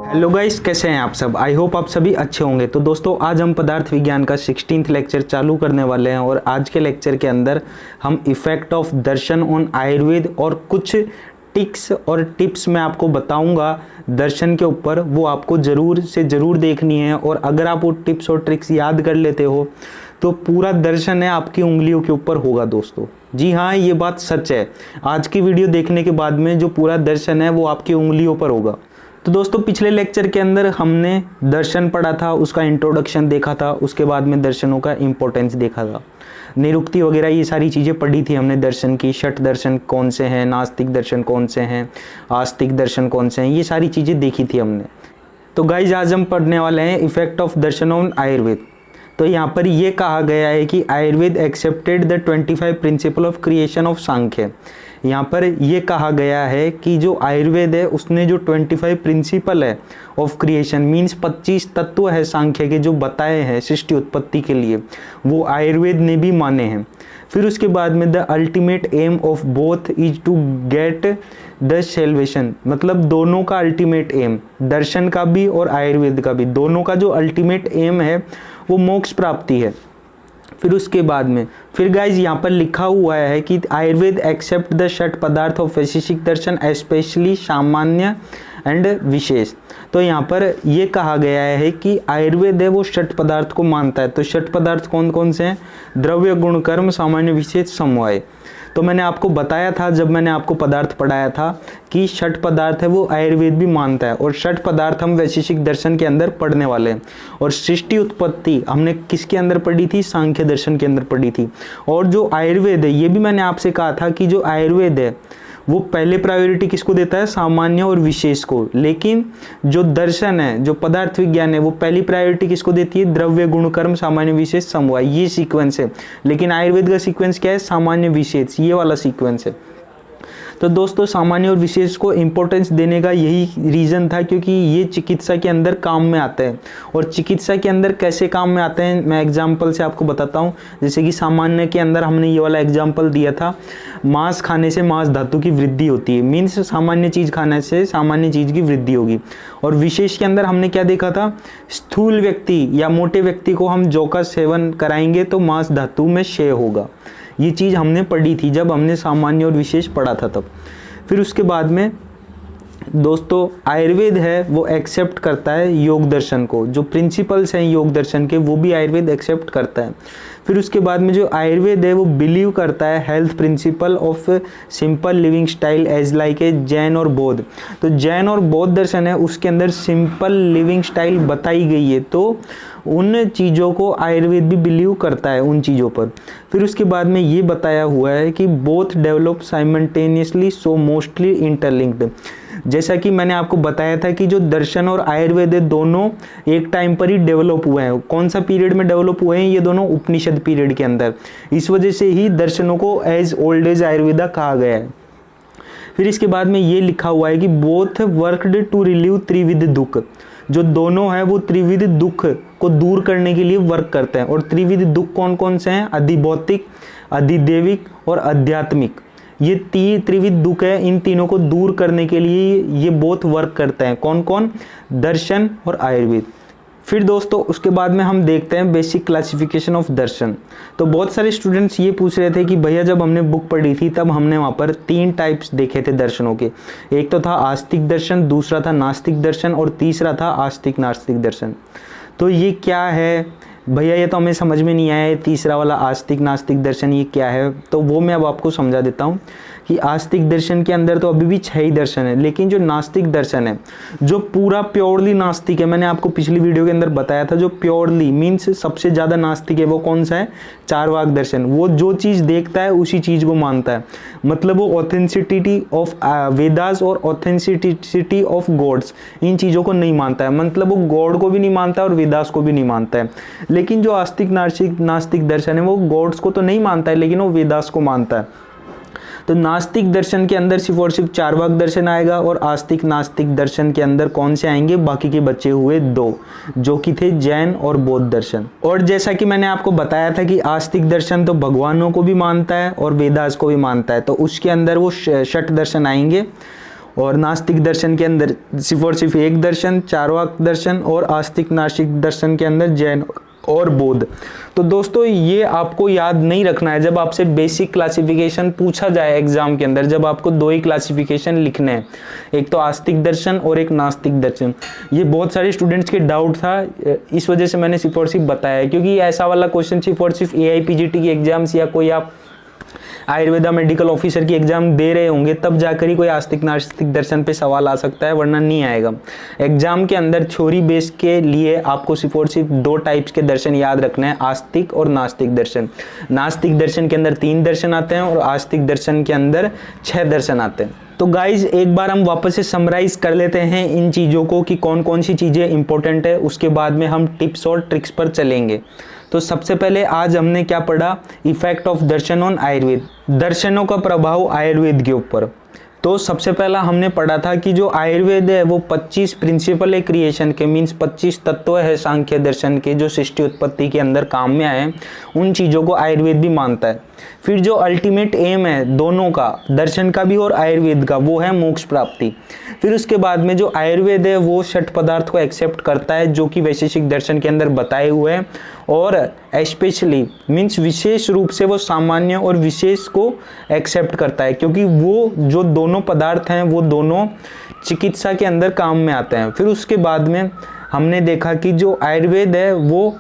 Hello guys, कैसे हैं आप सब। आई होप आप सभी अच्छे होंगे। तो दोस्तों, आज हम पदार्थ विज्ञान का 16th लेक्चर चालू करने वाले हैं और आज के लेक्चर के अंदर हम effect of darshan on Ayurveda और कुछ टिक्स और टिप्स मैं आपको बताऊंगा दर्शन के ऊपर, वो आपको ज़रूर से ज़रूर देखनी है। और अगर आप वो टिप्स और ट्रिक्स याद कर लेते हो तो पूरा दर्शन है आपकी उंगलियों के ऊपर होगा दोस्तों। जी हाँ, ये बात सच है। आज की वीडियो देखने के बाद में जो पूरा दर्शन है वो आपकी उंगलियों पर होगा। तो दोस्तों, पिछले लेक्चर के अंदर हमने दर्शन पढ़ा था, उसका इंट्रोडक्शन देखा था, उसके बाद में दर्शनों का इम्पोर्टेंस देखा था, निरुक्ति वगैरह ये सारी चीज़ें पढ़ी थी हमने दर्शन की। षट दर्शन कौन से हैं, नास्तिक दर्शन कौन से हैं, आस्तिक दर्शन कौन से हैं, ये सारी चीज़ें देखी थी हमने। तो गाइज, आज हम पढ़ने वाले हैं effect of darshan on Ayurveda. तो यहाँ पर ये कहा गया है कि Ayurveda accepted the 25 principle of creation of Sankhya. यहाँ पर ये कहा गया है कि जो आयुर्वेद है उसने जो 25 प्रिंसिपल है ऑफ क्रिएशन मीन्स 25 तत्व है सांख्य के जो बताए हैं सृष्टि उत्पत्ति के लिए, वो आयुर्वेद ने भी माने हैं। फिर उसके बाद में the ultimate aim of both is to get the salvation, मतलब दोनों का अल्टीमेट एम, दर्शन का भी और आयुर्वेद का भी, दोनों का जो अल्टीमेट एम है वो मोक्ष प्राप्ति है। फिर उसके बाद में फिर गाइज यहाँ पर लिखा हुआ है कि आयुर्वेद एक्सेप्ट द षट पदार्थ ऑफ वैशेषिक दर्शन स्पेशली सामान्य एंड विशेष। तो यहाँ पर ये कहा गया है कि आयुर्वेद है वो षट पदार्थ को मानता है। तो षट पदार्थ कौन कौन से हैं? द्रव्य, गुण, कर्म, सामान्य, विशेष, समवाय। तो मैंने आपको बताया था जब मैंने आपको पदार्थ पढ़ाया था कि षट पदार्थ है वो आयुर्वेद भी मानता है, और षट पदार्थ हम वैशेषिक दर्शन के अंदर पढ़ने वाले हैं। और सृष्टि उत्पत्ति हमने किसके अंदर पढ़ी थी? सांख्य दर्शन के अंदर पढ़ी थी। और जो आयुर्वेद है, ये भी मैंने आपसे कहा था कि जो आयुर्वेद है वो पहले प्रायोरिटी किसको देता है? सामान्य और विशेष को। लेकिन जो दर्शन है, जो पदार्थ विज्ञान है, वो पहली प्रायोरिटी किसको देती है? द्रव्य, गुण, कर्म, सामान्य, विशेष, समवाय, ये सीक्वेंस है। लेकिन आयुर्वेद का सीक्वेंस क्या है? सामान्य, विशेष, ये वाला सीक्वेंस है। तो दोस्तों, सामान्य और विशेष को इम्पोर्टेंस देने का यही रीज़न था क्योंकि ये चिकित्सा के अंदर काम में आता है। और चिकित्सा के अंदर कैसे काम में आते हैं मैं एग्जाम्पल से आपको बताता हूँ। जैसे कि सामान्य के अंदर हमने ये वाला एग्जाम्पल दिया था, मांस खाने से मांस धातु की वृद्धि होती है, मीन्स सामान्य चीज़ खाने से सामान्य चीज़ की वृद्धि होगी। और विशेष के अंदर हमने क्या देखा था? स्थूल व्यक्ति या मोटे व्यक्ति को हम जौ का सेवन कराएंगे तो मांस धातु में क्षय होगा। ये चीज़ हमने पढ़ी थी जब हमने सामान्य और विशेष पढ़ा था तब। फिर उसके बाद में दोस्तों, आयुर्वेद है वो एक्सेप्ट करता है योग दर्शन को, जो प्रिंसिपल्स हैं योग दर्शन के वो भी आयुर्वेद एक्सेप्ट करता है। फिर उसके बाद में जो आयुर्वेद है वो बिलीव करता है health principle of simple living style as like a Jain और बौद्ध। तो जैन और बौद्ध दर्शन है उसके अंदर सिंपल लिविंग स्टाइल बताई गई है, तो उन चीज़ों को आयुर्वेद भी बिलीव करता है, उन चीज़ों पर। फिर उसके बाद में ये बताया हुआ है कि both develop simultaneously so mostly interlinked. जैसा कि मैंने आपको बताया था कि जो दर्शन और आयुर्वेद है दोनों एक टाइम पर ही डेवलप हुए हैं। कौन सा पीरियड में डेवलप हुए हैं? ये दोनों उपनिषद पीरियड के अंदर। इस वजह से ही दर्शनों को एज ओल्ड एज आयुर्वेदा कहा गया है। फिर इसके बाद में ये लिखा हुआ है कि बोथ वर्कड टू रिलीव त्रिविध दुख। जो दोनों है वो त्रिविध दुख को दूर करने के लिए वर्क करते हैं। और त्रिविध दुख कौन कौन से हैं? अधिभौतिक, अधिदेविक और आध्यात्मिक। ये त्रिविध दुख है, इन तीनों को दूर करने के लिए ये बहुत वर्क करते हैं। कौन कौन? दर्शन और आयुर्वेद। फिर दोस्तों, उसके बाद में हम देखते हैं बेसिक क्लासिफिकेशन ऑफ दर्शन। तो बहुत सारे स्टूडेंट्स ये पूछ रहे थे कि भैया जब हमने बुक पढ़ी थी तब हमने वहाँ पर 3 टाइप्स देखे थे दर्शनों के। एक तो था आस्तिक दर्शन, दूसरा था नास्तिक दर्शन और तीसरा था आस्तिक नास्तिक दर्शन। तो ये क्या है भैया? ये तो हमें समझ में नहीं आया, तीसरा वाला आस्तिक नास्तिक दर्शन ये क्या है? तो वो मैं अब आपको समझा देता हूँ कि आस्तिक दर्शन के अंदर तो अभी भी 6 ही दर्शन है, लेकिन जो नास्तिक दर्शन है, जो पूरा प्योरली नास्तिक है, मैंने आपको पिछली वीडियो के अंदर बताया था, जो प्योरली मीन्स सबसे ज़्यादा नास्तिक है वो कौन सा है? चारवाक दर्शन। वो जो चीज़ देखता है उसी चीज़ को मानता है, मतलब वो ऑथेंटिसिटी ऑफ वेदास और ऑथेंटिसिटी ऑफ गॉड्स, इन चीज़ों को नहीं मानता है। मतलब वो गॉड को भी नहीं मानता और वेदास को भी नहीं मानता है। लेकिन जो आस्तिक नास्तिक दर्शन है वो गॉड्स को तो नहीं मानता है लेकिन वो वेदास को मानता है। तो नास्तिक दर्शन के अंदर सिर्फ और सिर्फ चार्वाक दर्शन आएगा और आस्तिक नास्तिक दर्शन के अंदर कौन से आएंगे, बाकी के बचे हुए दो, जो कि थे जैन और बौद्ध दर्शन। और जैसा कि मैंने आपको बताया था कि आस्तिक दर्शन तो भगवानों को भी मानता है और वेदास को भी मानता है, तो उसके अंदर वो षट दर्शन आएंगे। और नास्तिक दर्शन के अंदर सिर्फ और सिर्फ एक दर्शन चार्वाक दर्शन, और आस्तिक नास्तिक दर्शन के अंदर जैन और बौद्ध। तो दोस्तों ये आपको याद नहीं रखना है। जब आपसे बेसिक क्लासिफिकेशन पूछा जाए एग्जाम के अंदर, जब आपको दो ही क्लासिफिकेशन लिखने हैं, एक तो आस्तिक दर्शन और एक नास्तिक दर्शन, ये बहुत सारे स्टूडेंट्स के डाउट था, इस वजह से मैंने सिर्फ और सिर्फ बताया, क्योंकि ऐसा वाला क्वेश्चन सिर्फ और सिर्फ AIPGT की एग्जाम्स या कोई आप आयुर्वेदा मेडिकल ऑफिसर की एग्जाम दे रहे होंगे तब जाकर ही कोई आस्तिक नास्तिक दर्शन पे सवाल आ सकता है, वरना नहीं आएगा। एग्जाम के अंदर थ्योरी बेस के लिए आपको सिर्फ और सिर्फ दो टाइप्स के दर्शन याद रखना है, आस्तिक और नास्तिक दर्शन। नास्तिक दर्शन के अंदर 3 दर्शन आते हैं और आस्तिक दर्शन के अंदर 6 दर्शन आते हैं। तो गाइज एक बार हम वापस से समराइज कर लेते हैं इन चीज़ों को कि कौन कौन सी चीज़ें इंपॉर्टेंट है, उसके बाद में हम टिप्स और ट्रिक्स पर चलेंगे। तो सबसे पहले आज हमने क्या पढ़ा, effect of darshan on Ayurveda, दर्शनों का प्रभाव आयुर्वेद के ऊपर। तो सबसे पहला हमने पढ़ा था कि जो आयुर्वेद है वो 25 प्रिंसिपल है क्रिएशन के, मीन्स 25 तत्व है सांख्य दर्शन के जो सृष्टि उत्पत्ति के अंदर काम में आए, उन चीज़ों को आयुर्वेद भी मानता है। फिर जो अल्टीमेट एम है दोनों का, दर्शन का भी और आयुर्वेद का, वो है मोक्ष प्राप्ति। फिर उसके बाद में जो आयुर्वेद है वो षट पदार्थ को एक्सेप्ट करता है जो कि वैशेषिक दर्शन के अंदर बताए हुए हैं, और स्पेशली मीन्स विशेष रूप से वो सामान्य और विशेष को एक्सेप्ट करता है, क्योंकि वो जो दोनों पदार्थ हैं वो दोनों चिकित्सा के अंदर काम में आते हैं। फिर उसके बाद में हमने देखा कि जो आयुर्वेद है वो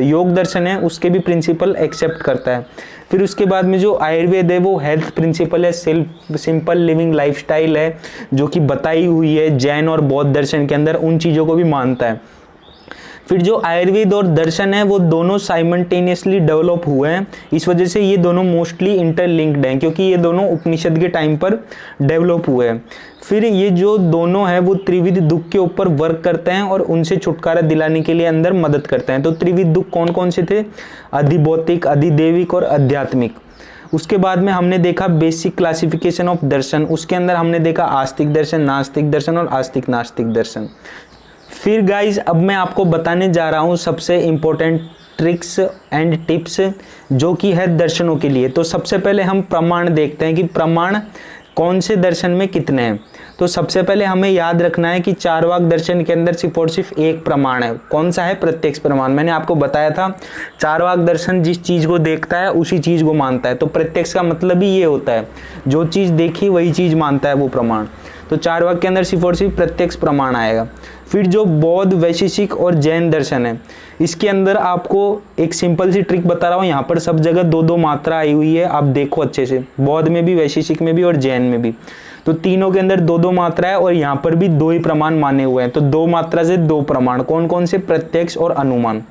योग दर्शन है उसके भी प्रिंसिपल एक्सेप्ट करता है। फिर उसके बाद में जो आयुर्वेद है वो हेल्थ प्रिंसिपल है, सिंपल लिविंग लाइफस्टाइल है जो कि बताई हुई है जैन और बौद्ध दर्शन के अंदर, उन चीज़ों को भी मानता है। फिर जो आयुर्वेद और दर्शन है वो दोनों साइमल्टेनियसली डेवलप हुए हैं, इस वजह से ये दोनों मोस्टली इंटरलिंक्ड हैं, क्योंकि ये दोनों उपनिषद के टाइम पर डेवलप हुए हैं। फिर ये जो दोनों हैं वो त्रिविध दुख के ऊपर वर्क करते हैं और उनसे छुटकारा दिलाने के लिए अंदर मदद करते हैं। तो त्रिविध दुख कौन कौन से थे, अधिभौतिक, अधिदैविक और आध्यात्मिक। उसके बाद में हमने देखा बेसिक क्लासिफिकेशन ऑफ दर्शन, उसके अंदर हमने देखा आस्तिक दर्शन, नास्तिक दर्शन और आस्तिक नास्तिक दर्शन। फिर गाइज अब मैं आपको बताने जा रहा हूँ सबसे इम्पोर्टेंट ट्रिक्स एंड टिप्स जो कि है दर्शनों के लिए। तो सबसे पहले हम प्रमाण देखते हैं कि प्रमाण कौन से दर्शन में कितने हैं। तो सबसे पहले हमें याद रखना है कि चार्वाक दर्शन के अंदर सिर्फ और सिर्फ एक प्रमाण है, कौन सा है, प्रत्यक्ष प्रमाण। मैंने आपको बताया था चार्वाक दर्शन जिस चीज़ को देखता है उसी चीज़ को मानता है। तो प्रत्यक्ष का मतलब ही ये होता है जो चीज़ देखी वही चीज़ मानता है वो प्रमाण। तो चार्वाक के अंदर सिर्फ और सिर्फ प्रत्यक्ष प्रमाण आएगा। फिर जो बौद्ध, वैशेषिक और जैन दर्शन है, इसके अंदर आपको एक सिंपल सी ट्रिक बता रहा हूँ, यहाँ पर सब जगह 2-2 मात्रा आई हुई है, आप देखो अच्छे से, बौद्ध में भी, वैशेषिक में भी और जैन में भी। तो तीनों के अंदर 2-2 मात्रा है और यहाँ पर भी 2 ही प्रमाण माने हुए हैं। तो 2 मात्रा से 2 प्रमाण, कौन कौन से, प्रत्यक्ष और अनुमान।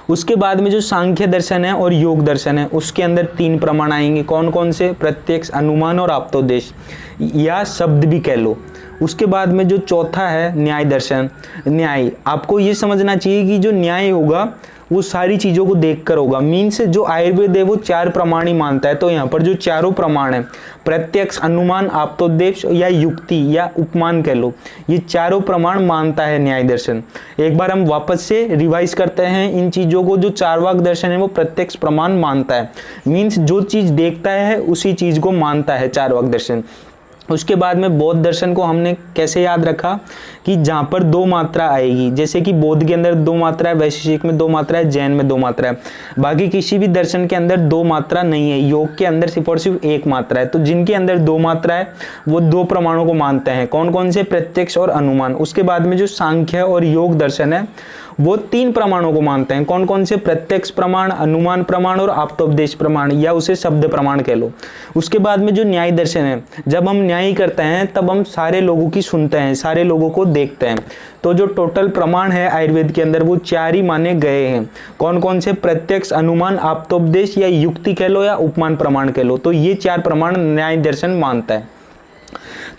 उसके बाद में जो सांख्य दर्शन है और योग दर्शन है उसके अंदर 3 प्रमाण आएंगे, कौन कौन से, प्रत्यक्ष, अनुमान और आप्तोदेश या शब्द भी कह लो। उसके बाद में जो चौथा है न्याय दर्शन। न्याय आपको ये समझना चाहिए कि जो न्याय होगा वो सारी चीज़ों को देखकर होगा, मीन्स जो आयुर्वेद है वो 4 प्रमाण ही मानता है। तो यहाँ पर जो चारों प्रमाण है, प्रत्यक्ष, अनुमान, आप्तोदेश या युक्ति या उपमान कह लो, ये चारों प्रमाण मानता है न्याय दर्शन। एक बार हम वापस से रिवाइज करते हैं इन चीज़ों को। जो चार्वाक दर्शन है वो प्रत्यक्ष प्रमाण मानता है, मीन्स जो चीज़ देखता है उसी चीज़ को मानता है चार्वाक दर्शन। उसके बाद में बौद्ध दर्शन को हमने कैसे याद रखा कि जहाँ पर 2 मात्रा आएगी, जैसे कि बौद्ध के अंदर 2 मात्रा है, वैशेषिक में 2 मात्रा है, जैन में 2 मात्रा है, बाकी किसी भी दर्शन के अंदर 2 मात्रा नहीं है, योग के अंदर सिर्फ और सिर्फ 1 मात्रा है। तो जिनके अंदर 2 मात्रा है वो 2 प्रमाणों को मानते हैं, कौन कौन से, प्रत्यक्ष और अनुमान। उसके बाद में जो सांख्य और योग दर्शन है वो 3 प्रमाणों को मानते हैं, कौन कौन से, प्रत्यक्ष प्रमाण, अनुमान प्रमाण और आप्तोपदेश प्रमाण या उसे शब्द प्रमाण कह लो। उसके बाद में जो न्याय दर्शन है, जब हम न्याय करते हैं तब हम सारे लोगों की सुनते हैं, सारे लोगों को देखते हैं। तो जो टोटल प्रमाण है आयुर्वेद के अंदर वो 4 ही माने गए हैं, कौन कौन से, प्रत्यक्ष, अनुमान, आप्तोपदेश या युक्ति कह लो या उपमान प्रमाण कह लो। तो ये 4 प्रमाण न्याय दर्शन मानता है।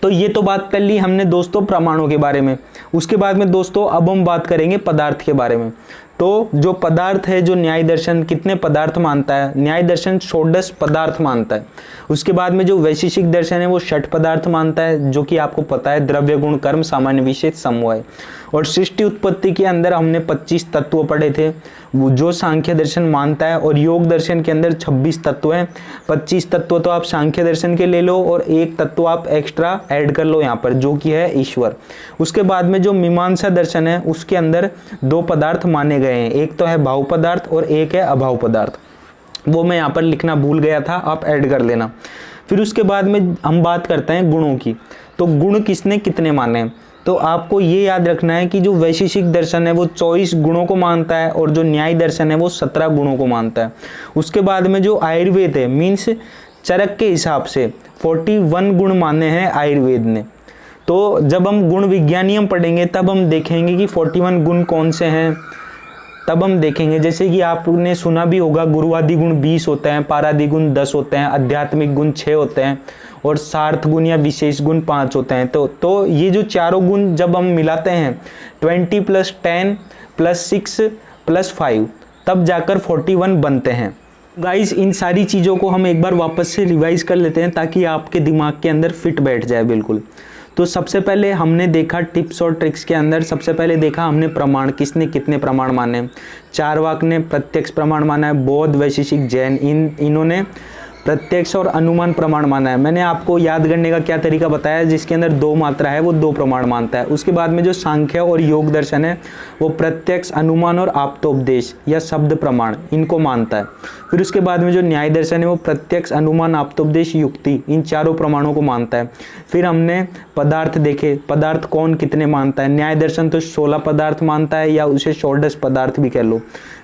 तो ये तो बात कर ली हमने दोस्तों प्रमाणों के बारे में। उसके बाद में दोस्तों अब हम बात करेंगे पदार्थ के बारे में। तो जो पदार्थ है, जो न्याय दर्शन कितने पदार्थ मानता है? न्याय दर्शन षोडश पदार्थ मानता है। उसके बाद में जो वैशेषिक दर्शन है वो 6 पदार्थ मानता है, जो कि आपको पता है द्रव्य गुण कर्म सामान्य विशेष समवाय। और सृष्टि उत्पत्ति के अंदर हमने 25 तत्व पढ़े थे, जो सांख्य दर्शन मानता है। और योग दर्शन के अंदर 26 तत्व हैं। 25 तत्व तो आप सांख्य दर्शन के ले लो और एक तत्व आप एक्स्ट्रा ऐड कर लो यहाँ पर, जो कि है ईश्वर। उसके बाद में जो मीमांसा दर्शन है उसके अंदर 2 पदार्थ माने गए हैं, एक तो है भाव पदार्थ और एक है अभाव पदार्थ। वो मैं यहाँ पर लिखना भूल गया था, आप ऐड कर लेना। फिर उसके बाद में हम बात करते हैं गुणों की। तो गुण किसने कितने माने हैं? तो आपको ये याद रखना है कि जो वैशेषिक दर्शन है वो 24 गुणों को मानता है और जो न्याय दर्शन है वो 17 गुणों को मानता है। उसके बाद में जो आयुर्वेद है, मीन्स चरक के हिसाब से 41 गुण माने हैं आयुर्वेद ने। तो जब हम गुण विज्ञानियम पढ़ेंगे तब हम देखेंगे कि 41 गुण कौन से हैं, तब हम देखेंगे। जैसे कि आपने सुना भी होगा गुरुवादी गुण 20 होते हैं, पारादि गुण 10 होते हैं, आध्यात्मिक गुण 6 होते हैं और सार्थ गुण या विशेष गुण 5 होते हैं। तो ये जो चारों गुण जब हम मिलाते हैं 20 + 10 + 6 + 5 तब जाकर 41 बनते हैं। गाइस, इन सारी चीज़ों को हम एक बार वापस से रिवाइज कर लेते हैं ताकि आपके दिमाग के अंदर फिट बैठ जाए बिल्कुल। तो सबसे पहले हमने देखा टिप्स और ट्रिक्स के अंदर, सबसे पहले देखा हमने प्रमाण, किसने कितने प्रमाण माने। चारवाक ने प्रत्यक्ष प्रमाण माना है, बौद्ध, वैशेषिक, जैन इन्होंने प्रत्यक्ष और अनुमान प्रमाण माना है। मैंने आपको याद करने का क्या तरीका बताया, जिसके अंदर 2 मात्रा है वो 2 प्रमाण मानता है। उसके बाद में जो सांख्य और योग दर्शन है वो प्रत्यक्ष, अनुमान और आप्तोपदेश या शब्द प्रमाण इनको मानता है। फिर उसके बाद में जो न्याय दर्शन है वो प्रत्यक्ष, अनुमान, आप्तोपदेश, युक्ति इन चारों प्रमाणों को मानता है। फिर हमने पदार्थ देखे, पदार्थ कौन कितने मानता है। न्याय दर्शन तो 16 पदार्थ मानता है या उसे षोडश पदार्थ भी कह लो।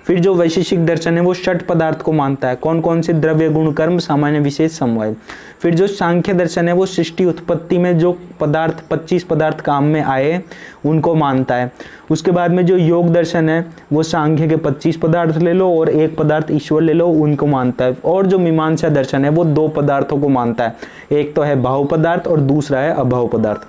फिर जो वैशेषिक दर्शन है वो 6 पदार्थ को मानता है, कौन कौन से? द्रव्य गुण कर्म सामान्य विशेष समवाय। फिर जो सांख्य दर्शन है वो सृष्टि उत्पत्ति में जो पदार्थ 25 पदार्थ काम में आए उनको मानता है। उसके बाद में जो योग दर्शन है वो सांख्य के 25 पदार्थ ले लो और 1 पदार्थ ईश्वर ले लो, उनको मानता है। और जो मीमांसा दर्शन है वो 2 पदार्थों को मानता है, एक तो है भाव पदार्थ और दूसरा है अभाव पदार्थ।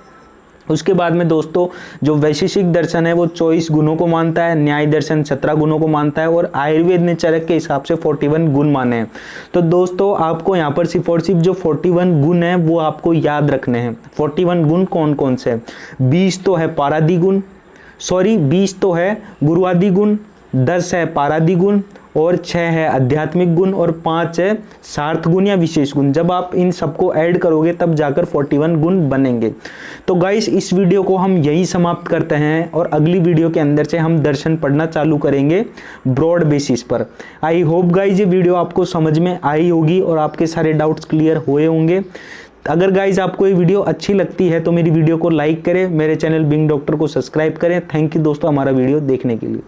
उसके बाद में दोस्तों जो वैशेषिक दर्शन है वो 24 गुणों को मानता है, न्याय दर्शन 17 गुणों को मानता है और आयुर्वेद ने चरक के हिसाब से 41 गुण माने हैं। तो दोस्तों आपको यहाँ पर सिर्फ और सिर्फ जो 41 गुण है वो आपको याद रखने हैं। 41 गुण कौन कौन से? 20 तो है पारादि गुण, 20 तो है गुरुवादी गुण, 10 है पारादि गुण और 6 है आध्यात्मिक गुण और 5 है सार्थ गुण या विशेष गुण। जब आप इन सबको ऐड करोगे तब जाकर 41 गुण बनेंगे। तो गाइस, इस वीडियो को हम यही समाप्त करते हैं और अगली वीडियो के अंदर से हम दर्शन पढ़ना चालू करेंगे ब्रॉड बेसिस पर। आई होप गाइस ये वीडियो आपको समझ में आई होगी और आपके सारे डाउट्स क्लियर हुए होंगे। अगर गाइज आपको ये वीडियो अच्छी लगती है तो मेरी वीडियो को लाइक करें, मेरे चैनल बिंग डॉक्टर को सब्सक्राइब करें। थैंक यू दोस्तों हमारा वीडियो देखने के लिए।